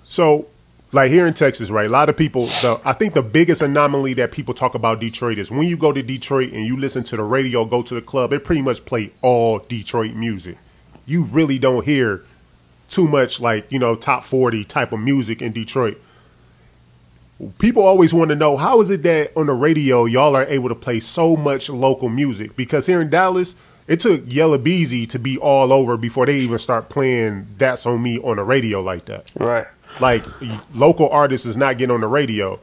So, like here in Texas, right? A lot of people, I think the biggest anomaly that people talk about Detroit is when you go to Detroit and you listen to the radio, go to the club, it pretty much play all Detroit music. You really don't hear too much like, you know, top 40 type of music in Detroit. People always want to know, how is it that on the radio y'all are able to play so much local music? Because here in Dallas, it took Yella Beezy to be all over before they even start playing That's On Me on the radio like that. Right. Like, local artists is not getting on the radio.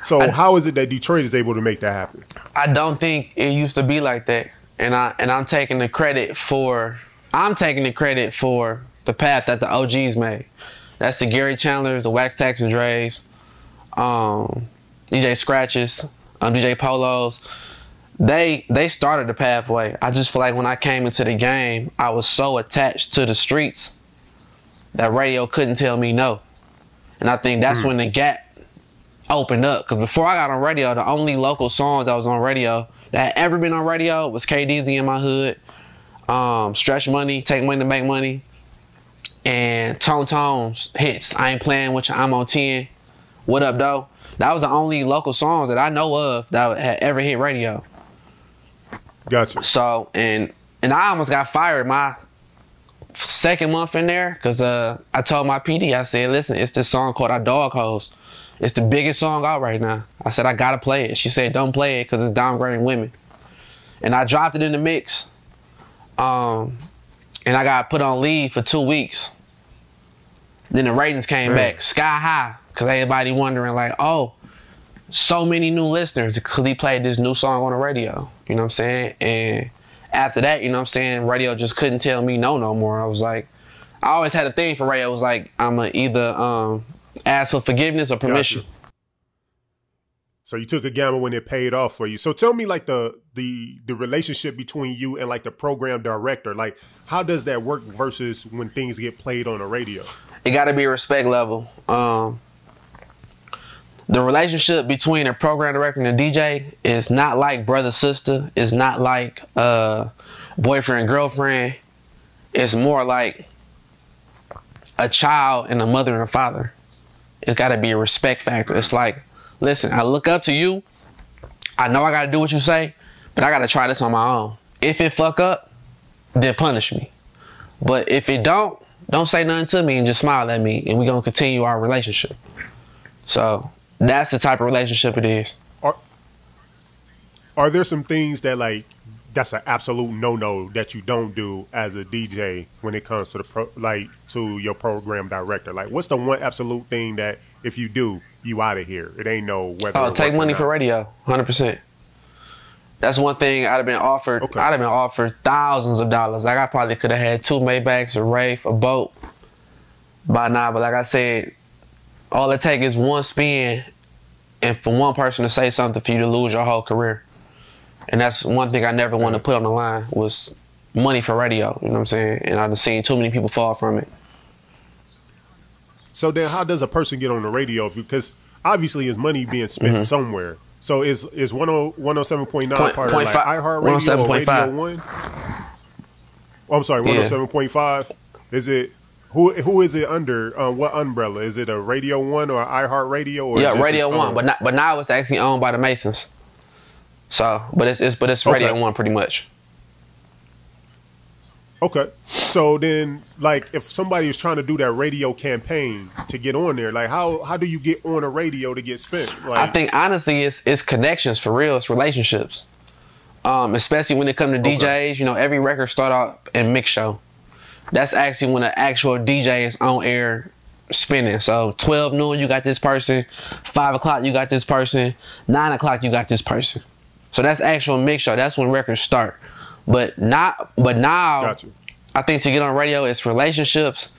So how is it that Detroit is able to make that happen? I don't think it used to be like that. And I'm taking the credit for the path that the OGs made. That's the Gary Chandlers, the Wax Tax and Dre's, DJ Scratches, DJ Polos. They started the pathway. I just feel like when I came into the game, I was so attached to the streets that radio couldn't tell me no. And I think that's when the gap opened up. Because before I got on radio, the only local songs that was on radio that had ever been on radio was KDZ in My Hood, Stretch Money, Take Money to Make Money, and Tone Tone's hits. I Ain't Playing With You, I'm on 10. What Up, Though? That was the only local songs that I know of that had ever hit radio. Gotcha. So, and I almost got fired my second month in there because I told my PD, I said, listen, it's this song called I Dog Hose. It's the biggest song out right now. I said, I gotta play it. She said, don't play it because it's downgrading women. And I dropped it in the mix. And I got put on leave for 2 weeks. Then the ratings came back sky high because everybody wondering like, oh, so many new listeners because he played this new song on the radio. You know what I'm saying? And after that, you know what I'm saying, radio just couldn't tell me no more. I was like, I always had a thing for radio. It was like, I'm going to either ask for forgiveness or permission. Gotcha. So you took a gamble when it paid off for you. So tell me like the relationship between you and like the program director. Like, how does that work versus when things get played on the radio? It got to be a respect level. The relationship between a program director and a DJ is not like brother-sister. It's not like boyfriend-girlfriend. It's more like a child and a mother and a father. It's got to be a respect factor. It's like, listen, I look up to you. I know I got to do what you say, but I got to try this on my own. If it fuck up, then punish me. But if it don't say nothing to me and just smile at me, and we're going to continue our relationship. So that's the type of relationship it is. Are there some things that like that's an absolute no that you don't do as a DJ when it comes to the to your program director? Like, what's the one absolute thing that if you do, you out of here? It ain't no whether. Oh, take money for radio, 100%. That's one thing I'd have been offered. Okay. I'd have been offered thousands of dollars. Like I probably could have had 2 Maybachs, a Wraith, a boat by now. But like I said, all it takes is one spin and for one person to say something for you to lose your whole career. And that's one thing I never wanted to put on the line was money for radio. You know what I'm saying? And I've seen too many people fall from it. So then how does a person get on the radio? Because obviously it's money being spent somewhere. So is 107.9 part of like iHeartRadio or Radio 1? Oh, I'm sorry, 107.5? Is it who is it under? What umbrella? Is it a Radio 1 or iHeartRadio? Or yeah, Radio 1, but now it's actually owned by the Masons. So, but it's Radio 1 pretty much. Okay. So then, like, if somebody is trying to do that radio campaign to get on there, like, how do you get on a radio to get spent? Like, I think honestly, it's connections for real. It's relationships. Especially when it comes to DJs. You know, every record start out in mix show. That's actually when an actual DJ is on air spinning. So 12 noon, you got this person. 5 o'clock, you got this person. 9 o'clock, you got this person. So that's actual mix show. That's when records start. But now, gotcha. I think to get on radio, it's relationships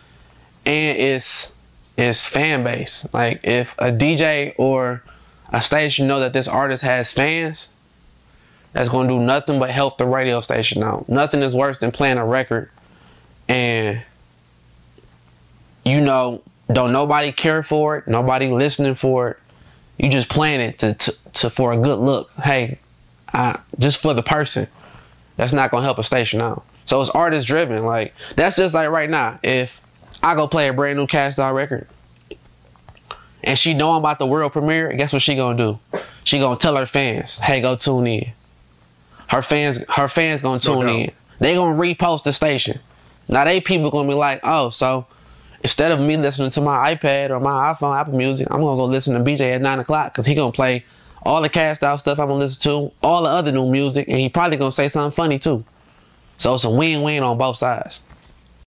and it's fan base. Like if a DJ or a station know that this artist has fans, that's going to do nothing but help the radio station out. Nothing is worse than playing a record and, you know, don't nobody care for it, nobody listening for it. You just playing it to for a good look. Hey, just for the person. That's not going to help a station out. So it's artist driven. Like, that's just like right now. If I go play a brand new Cast Out record and she know I'm about the world premiere, guess what she gonna do? She gonna tell her fans, hey, go tune in. Her fans gonna tune in. They gonna repost the station. Now they people gonna be like, oh, so instead of me listening to my iPad or my iPhone, Apple Music, I'm gonna go listen to BJ at 9 o'clock because he gonna play all the Cast Out stuff I'm gonna listen to, all the other new music, and he probably gonna say something funny too. So it's a win-win on both sides.